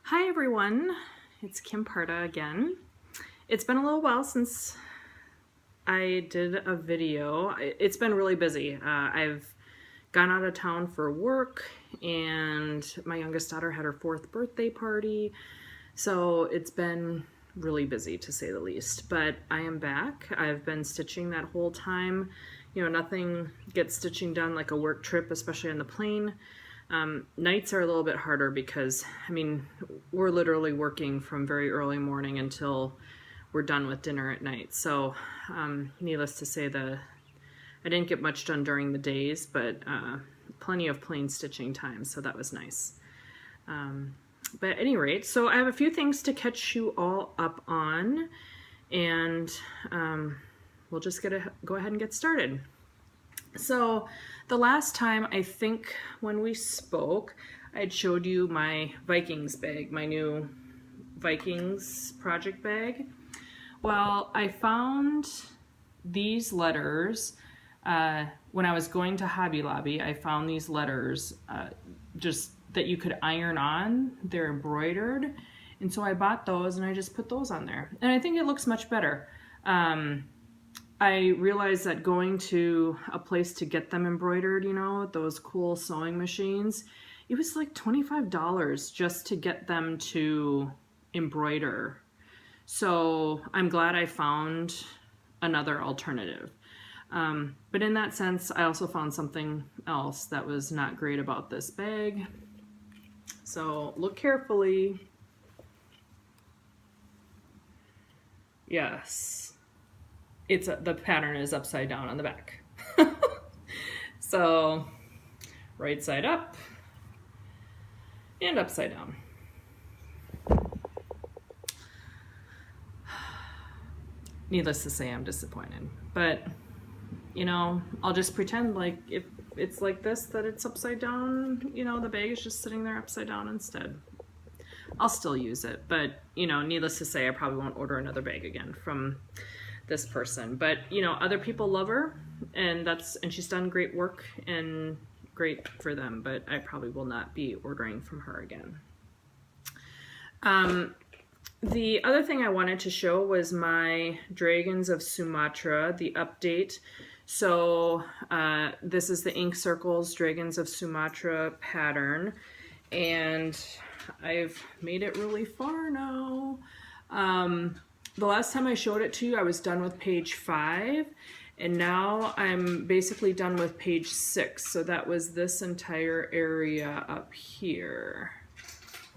Hi everyone, it's Kim Parda again. It's been a little while since I did a video. It's been really busy. I've gone out of town for work and my youngest daughter had her 4th birthday party. So it's been really busy to say the least, but I am back. I've been stitching that whole time. You know, nothing gets stitching done like a work trip, especially on the plane. Nights are a little bit harder because, I mean, we're literally working from very early morning until we're done with dinner at night. So, needless to say, I didn't get much done during the days, but plenty of plain stitching time, so that was nice. But at any rate, so I have a few things to catch you all up on, and we'll just go ahead and get started. So the last time, I think when we spoke, I had showed you my Vikings bag, my new Vikings project bag. Well, I found these letters when I was going to Hobby Lobby. I found these letters just that you could iron on. They're embroidered, and so I bought those and I just put those on there, and I think it looks much better. I realized that going to a place to get them embroidered, you know, those cool sewing machines, it was like $25 just to get them to embroider. So I'm glad I found another alternative. But in that sense, I also found something else that was not great about this bag. So look carefully. Yes. The pattern is upside down on the back. So right side up and upside down. Needless to say, I'm disappointed, but you know, I'll just pretend like if it's like this, that it's upside down, you know, the bag is just sitting there upside down instead. I'll still use it, but you know, needless to say, I probably won't order another bag again from this person. But you know, other people love her, and she's done great work and great for them, but I probably will not be ordering from her again. The other thing I wanted to show was my Dragons of Sumatra, the update. So this is the Ink Circles Dragons of Sumatra pattern, and I've made it really far now. The last time I showed it to you, I was done with page 5, and now I'm basically done with page 6. So that was this entire area up here.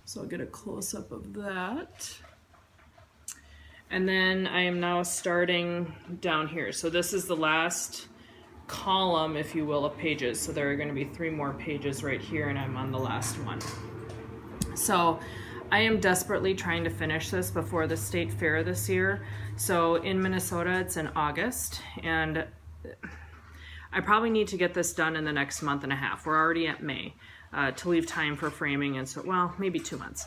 So I'll get a close-up of that. And then I am now starting down here. So this is the last column, if you will, of pages. So there are going to be 3 more pages right here, and I'm on the last one. So I am desperately trying to finish this before the state fair this year. So in Minnesota, it's in August, and I probably need to get this done in the next month and a half. We're already at May, to leave time for framing, and so, well, maybe 2 months,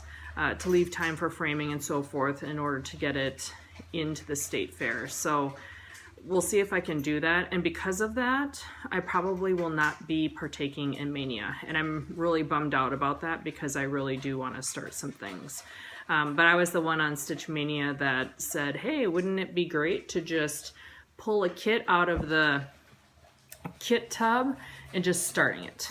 to leave time for framing and so forth in order to get it into the state fair. So we'll see if I can do that, and because of that, I probably will not be partaking in Maynia, and I'm really bummed out about that because I really do want to start some things. But I was the one on Stitch Mania that said, hey, wouldn't it be great to just pull a kit out of the kit tub and just starting it.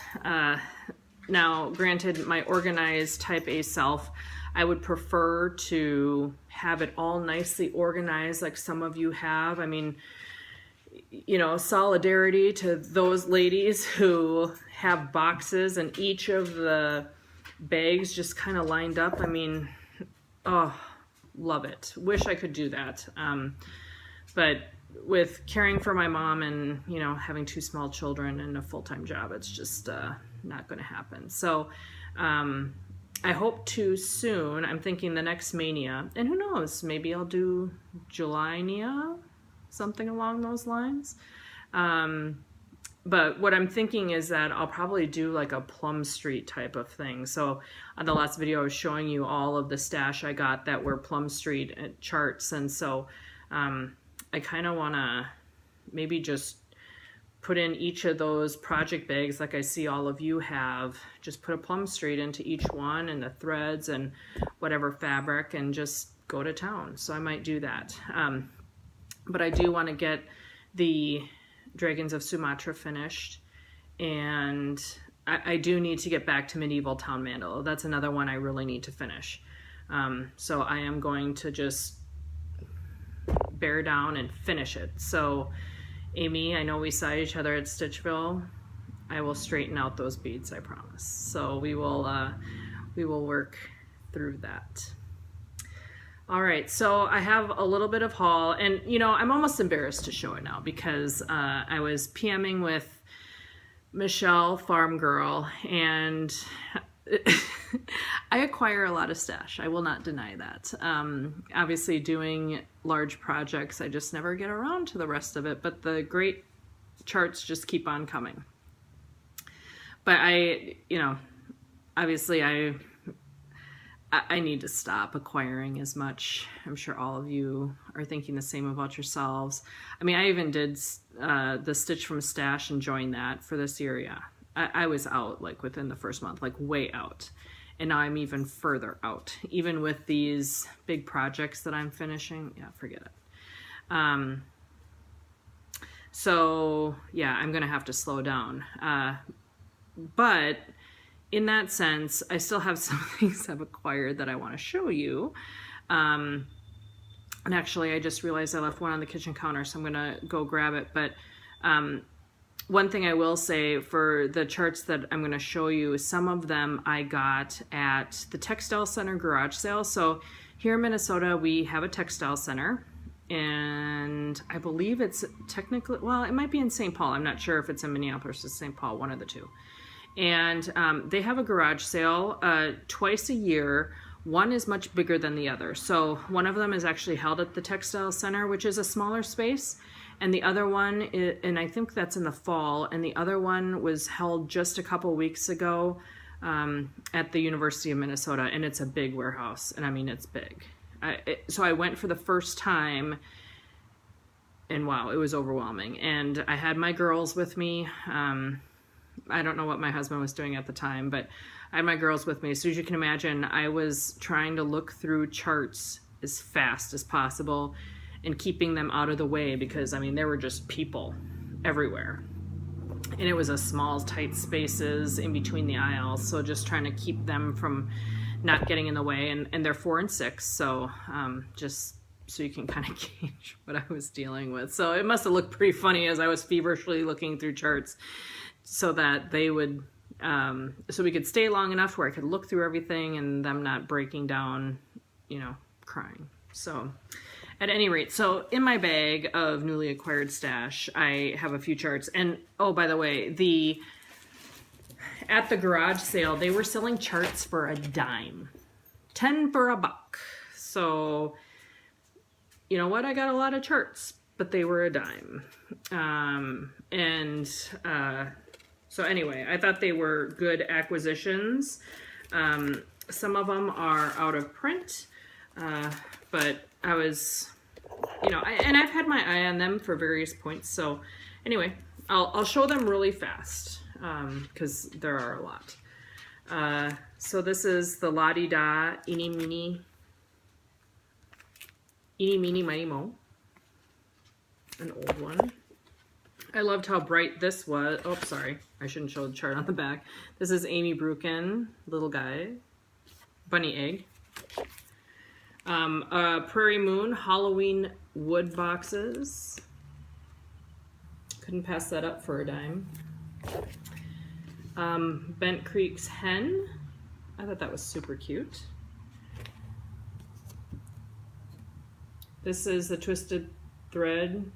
Now, granted, my organized type A self, I would prefer to have it all nicely organized like some of you have. I mean, you know, solidarity to those ladies who have boxes and each of the bags just kind of lined up. I mean, oh, love it. Wish I could do that. But with caring for my mom and, you know, having 2 small children and a full-time job, it's just not going to happen. So I hope to soon. I'm thinking the next Maynia, and who knows, maybe I'll do July-nia, something along those lines. But what I'm thinking is that I'll probably do like a Plum Street type of thing. So on the last video, I was showing you all of the stash I got that were Plum Street charts. And so I kind of want to maybe just put in each of those project bags like I see all of you have. Just put a plumb straight into each one and the threads and whatever fabric and just go to town. So I might do that. But I do want to get the Dragons of Sumatra finished, and I do need to get back to Medieval Town Mandala. That's another one I really need to finish. So I am going to just bear down and finish it. So Amy, I know we saw each other at Stitchville. I will straighten out those beads, I promise. So we will work through that. All right, so I have a little bit of haul, and you know, I'm almost embarrassed to show it now because I was PMing with Michelle Farm Girl, and I acquire a lot of stash. I will not deny that. Obviously doing large projects, I just never get around to the rest of it, but the great charts just keep on coming. But obviously I need to stop acquiring as much. I'm sure all of you are thinking the same about yourselves. I mean, I even did the Stitch from Stash and joined that for this year. Yeah, I was out like within the first month, like way out. And now I'm even further out, even with these big projects that I'm finishing. Yeah, forget it. So yeah, I'm gonna have to slow down. But in that sense, I still have some things I've acquired that I want to show you. And actually, I just realized I left one on the kitchen counter, so I'm going to go grab it. But one thing I will say for the charts that I'm going to show you, some of them I got at the Textile Center garage sale. So here in Minnesota, we have a textile center. And I believe it's technically, well, it might be in St. Paul. I'm not sure if it's in Minneapolis or St. Paul, one of the two. And they have a garage sale twice a year. One is much bigger than the other. So one of them is actually held at the Textile Center, which is a smaller space. And the other one, and I think that's in the fall, and the other one was held just a couple weeks ago at the University of Minnesota. And it's a big warehouse. And I mean, it's big. So I went for the first time, and wow, it was overwhelming. And I had my girls with me. I don't know what my husband was doing at the time, but I had my girls with me. So as you can imagine, I was trying to look through charts as fast as possible and keeping them out of the way because, I mean, there were just people everywhere. And it was a small, tight spaces in between the aisles. So just trying to keep them from not getting in the way. And they're 4 and 6. So just so you can kind of gauge what I was dealing with. So it must have looked pretty funny as I was feverishly looking through charts, so that they would, so we could stay long enough where I could look through everything and them not breaking down, you know, crying. So at any rate, so in my bag of newly acquired stash, I have a few charts. And oh, by the way, at the garage sale, they were selling charts for a dime, 10 for a buck. So you know what? I got a lot of charts, but they were a dime. So anyway, I thought they were good acquisitions. Some of them are out of print, but I was, you know, and I've had my eye on them for various points. So anyway, I'll show them really fast because there are a lot. So this is the La Di Da Eeny Meeny Miny Mo, an old one. I loved how bright this was. Oh, sorry. I shouldn't show the chart on the back. This is Amy Brukin, little guy, bunny egg. Prairie Moon, Halloween wood boxes. Couldn't pass that up for a dime. Bent Creek's Hen. I thought that was super cute. This is the Twisted Thread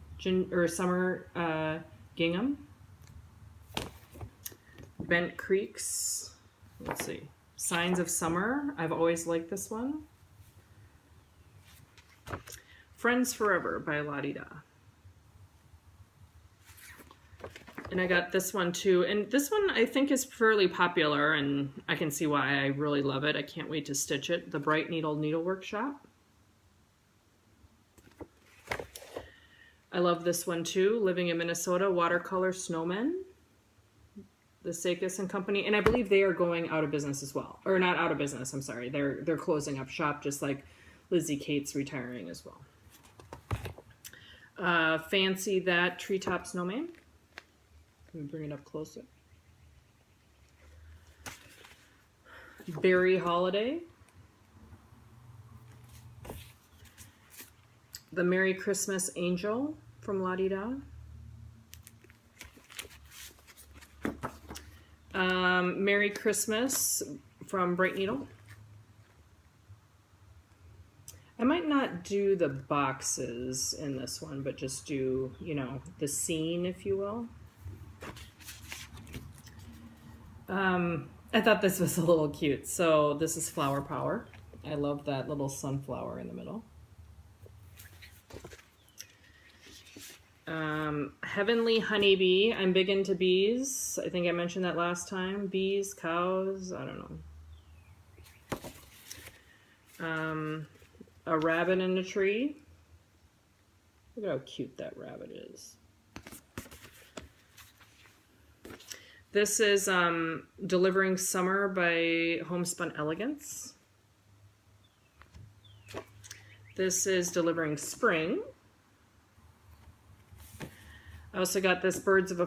Summer Gingham. Bent Creek's, let's see, Signs of Summer. I've always liked this one. Friends Forever by La Di Da. And I got this one too. And this one I think is fairly popular, and I can see why I really love it. I can't wait to stitch it. The Bright Needle Needlework Shop. I love this one too, Living in Minnesota, Watercolor Snowmen, the Sakis and Company, and I believe they are going out of business as well. Or not out of business, I'm sorry. They're closing up shop, just like Lizzie Kate's retiring as well. Fancy That Treetop Snowman. Let me bring it up closer. Berry Holiday. The Merry Christmas Angel from La Di Da. Merry Christmas from Bright Needle. I might not do the boxes in this one, but just do, you know, the scene, if you will. I thought this was a little cute. So this is Flower Power. I love that little sunflower in the middle. Heavenly Honeybee. I'm big into bees. I think I mentioned that last time. Bees, cows, I don't know. A rabbit in a tree. Look at how cute that rabbit is. This is Delivering Summer by Homespun Elegance. This is Delivering Spring. I also got this Birds of a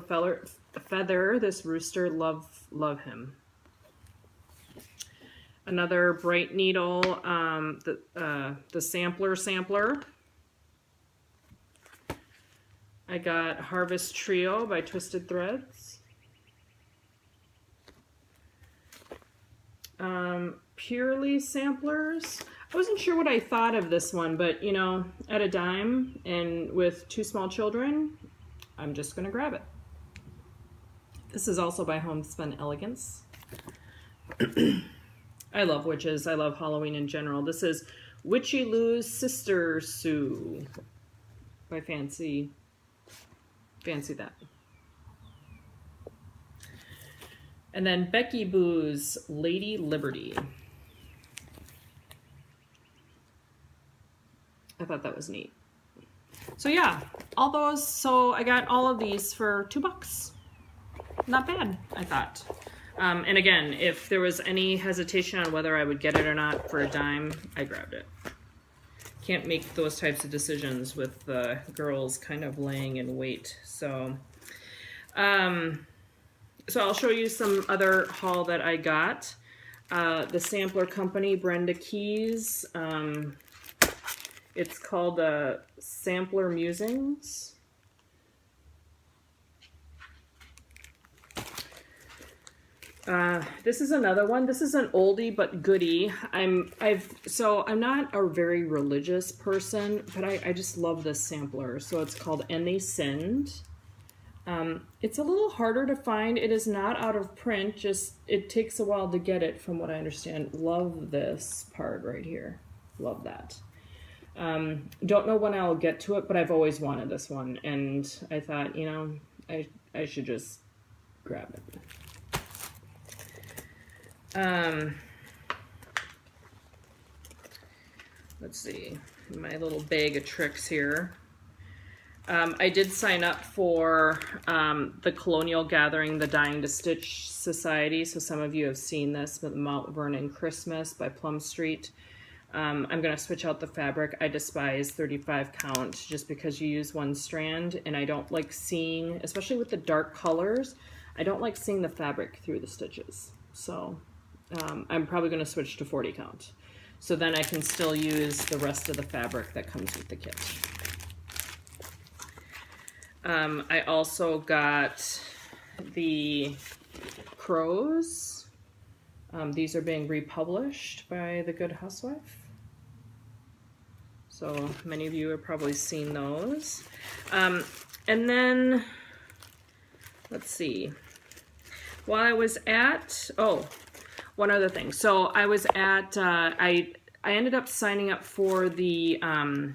Feather, this Rooster, Love Him. Another Bright Needle, the Sampler. I got Harvest Trio by Twisted Threads. Purely Samplers. I wasn't sure what I thought of this one, but you know, at a dime and with 2 small children, I'm just gonna grab it. This is also by Homespun Elegance. I love witches. I love Halloween in general. This is Witchy Lou's Sister Sue by Fancy That. And then Becky Boo's Lady Liberty. I thought that was neat. So yeah, all those. So I got all of these for $2. Not bad, I thought. And again, if there was any hesitation on whether I would get it or not for a dime, I grabbed it. Can't make those types of decisions with the girls kind of laying in wait. So, so I'll show you some other haul that I got. The Sampler Company, Brenda Keys. It's called Sampler Musings. This is another one. This is an oldie but goodie. I'm not a very religious person, but I just love this sampler. So it's called And They Sinned. It's a little harder to find. It is not out of print. Just it takes a while to get it, from what I understand. Love this part right here. Love that. Don't know when I'll get to it, but I've always wanted this one, and I thought, you know, I should just grab it. Let's see, my little bag of tricks here. I did sign up for the Colonial Gathering, the Dying to Stitch Society, so some of you have seen this, but Mount Vernon Christmas by Plum Street. I'm going to switch out the fabric. I despise 35 count just because you use one strand, and I don't like seeing, especially with the dark colors, I don't like seeing the fabric through the stitches. So I'm probably going to switch to 40 count. So then I can still use the rest of the fabric that comes with the kit. I also got the Crows. These are being republished by The Good Housewife. So many of you have probably seen those. And then, let's see. While I was at, one other thing. So I was at, I ended up signing up for the I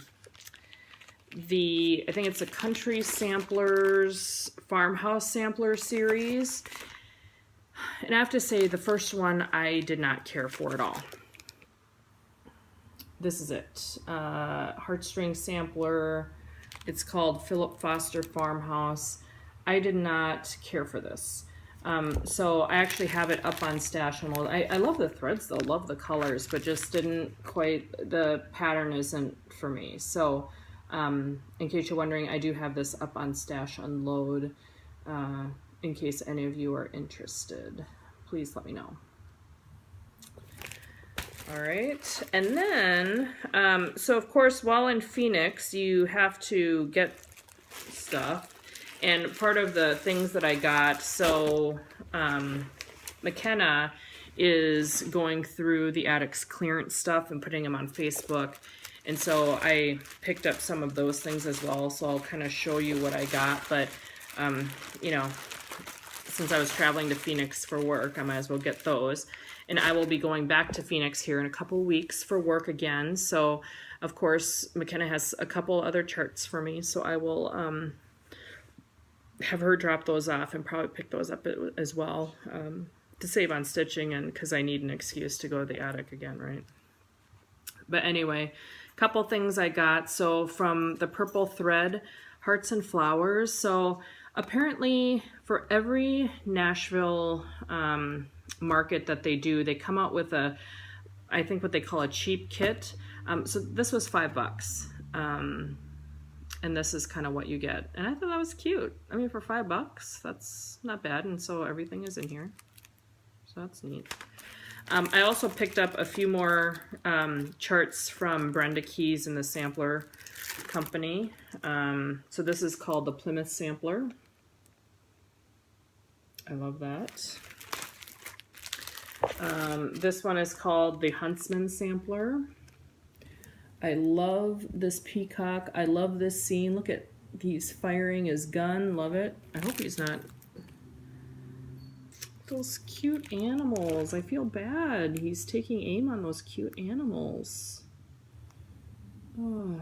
think it's a Country Samplers, Farmhouse Sampler series. And I have to say, the first one I did not care for at all. This is it. Heartstring Sampler. It's called Philip Foster Farmhouse. I did not care for this. So I actually have it up on stash and I love the threads though, love the colors, but just didn't quite, the pattern isn't for me. So in case you're wondering, I do have this up on stash unload in case any of you are interested. Please let me know. All right, and then, so of course, while in Phoenix, you have to get stuff. And part of the things that I got, so McKenna is going through the attic's clearance stuff and putting them on Facebook. And so I picked up some of those things as well. So I'll kind of show you what I got. But, you know, since I was traveling to Phoenix for work, I might as well get those. And I will be going back to Phoenix here in a couple weeks for work again. So, of course, McKenna has a couple other charts for me. So I will have her drop those off and probably pick those up as well to save on stitching and because I need an excuse to go to the attic again, right? But anyway, a couple things I got. So from the Purple Thread, Hearts and Flowers. So apparently for every Nashville market that they do, they come out with a, I think what they call a cheap kit. So this was $5. And this is kind of what you get. And I thought that was cute. I mean, for $5, that's not bad. And so everything is in here. So that's neat. I also picked up a few more charts from Brenda Keys and the Sampler Company. So this is called the Plymouth Sampler. I love that. This one is called the Huntsman Sampler. I love this peacock. I love this scene. Look at he's firing his gun. Love it. I hope he's not. Those cute animals. I feel bad. He's taking aim on those cute animals. Oh,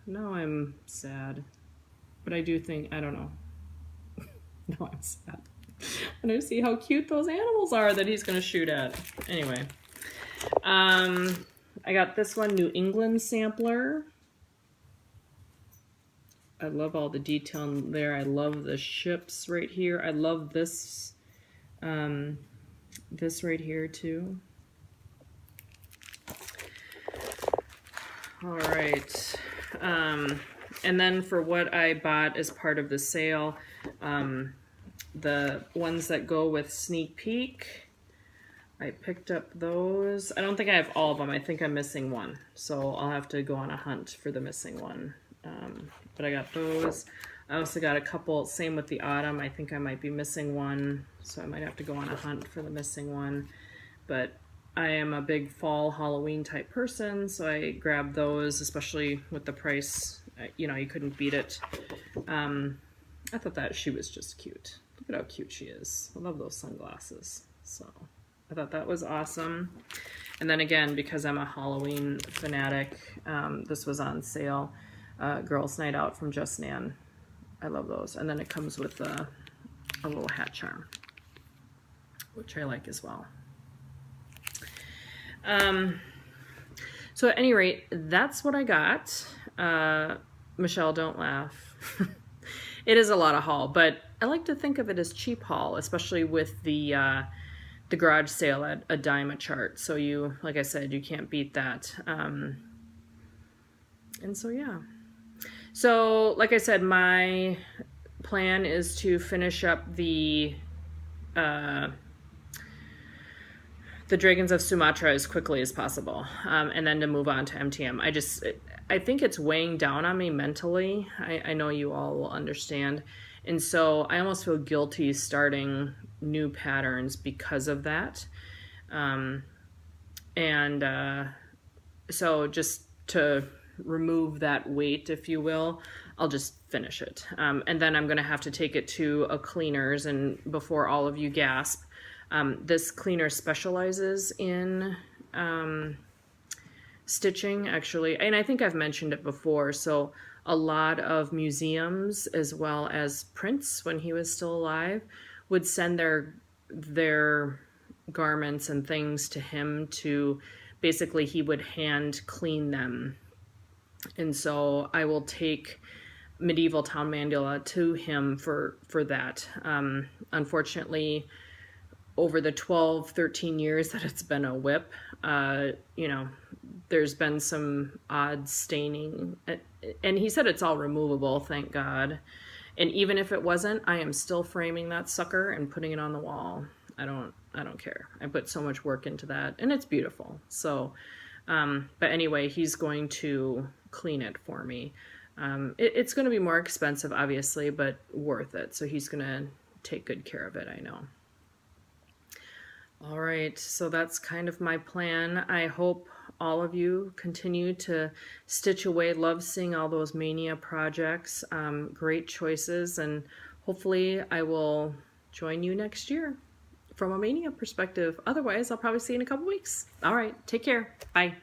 now I'm sad. But I do think, I don't know. No, I'm sad. And I see how cute those animals are that he's going to shoot at. Anyway. I got this one, New England Sampler. I love all the detail there. I love the ships right here. I love this, this right here too. All right. And then for what I bought as part of the sale, the ones that go with Sneak Peek, I picked up those. I don't think I have all of them. I think I'm missing one. So I'll have to go on a hunt for the missing one. But I got those. I also got a couple, same with the Autumn. I think I might be missing one. So I might have to go on a hunt for the missing one. But I am a big fall Halloween type person. So I grabbed those, especially with the price. You know, you couldn't beat it. I thought that she was just cute. Look at how cute she is. I love those sunglasses. So I thought that was awesome. And then again, because I'm a Halloween fanatic, this was on sale. Girls Night Out from Just Nan. I love those. And then it comes with a little hat charm, which I like as well. So at any rate, that's what I got. Michelle, don't laugh. It is a lot of haul, but I like to think of it as cheap haul, especially with the garage sale at a dime a chart. So you, like I said, you can't beat that. And so, yeah. So, like I said, my plan is to finish up the Dragons of Sumatra as quickly as possible, and then to move on to MTM. I think it's weighing down on me mentally. I know you all will understand. And so I almost feel guilty starting new patterns because of that. So just to remove that weight, if you will, I'll just finish it. And then I'm going to have to take it to a cleaner's, and before all of you gasp, this cleaner specializes in stitching, actually, and I think I've mentioned it before. So a lot of museums, as well as Prince, when he was still alive, would send their garments and things to him to, basically he would hand clean them. And so I will take medieval town mandala to him for that. Unfortunately, over the 12-13 years that it's been a whip, you know, there's been some odd staining, and he said it's all removable, thank God. And even if it wasn't, I am still framing that sucker and putting it on the wall. I don't care. I put so much work into that, and it's beautiful. So, but anyway, he's going to clean it for me. It's going to be more expensive, obviously, but worth it. So he's going to take good care of it, I know. All right, so that's kind of my plan. I hope all of you continue to stitch away. Love seeing all those Maynia projects. Great choices, and hopefully I will join you next year from a Maynia perspective. Otherwise, I'll probably see you in a couple weeks. All right, take care. Bye.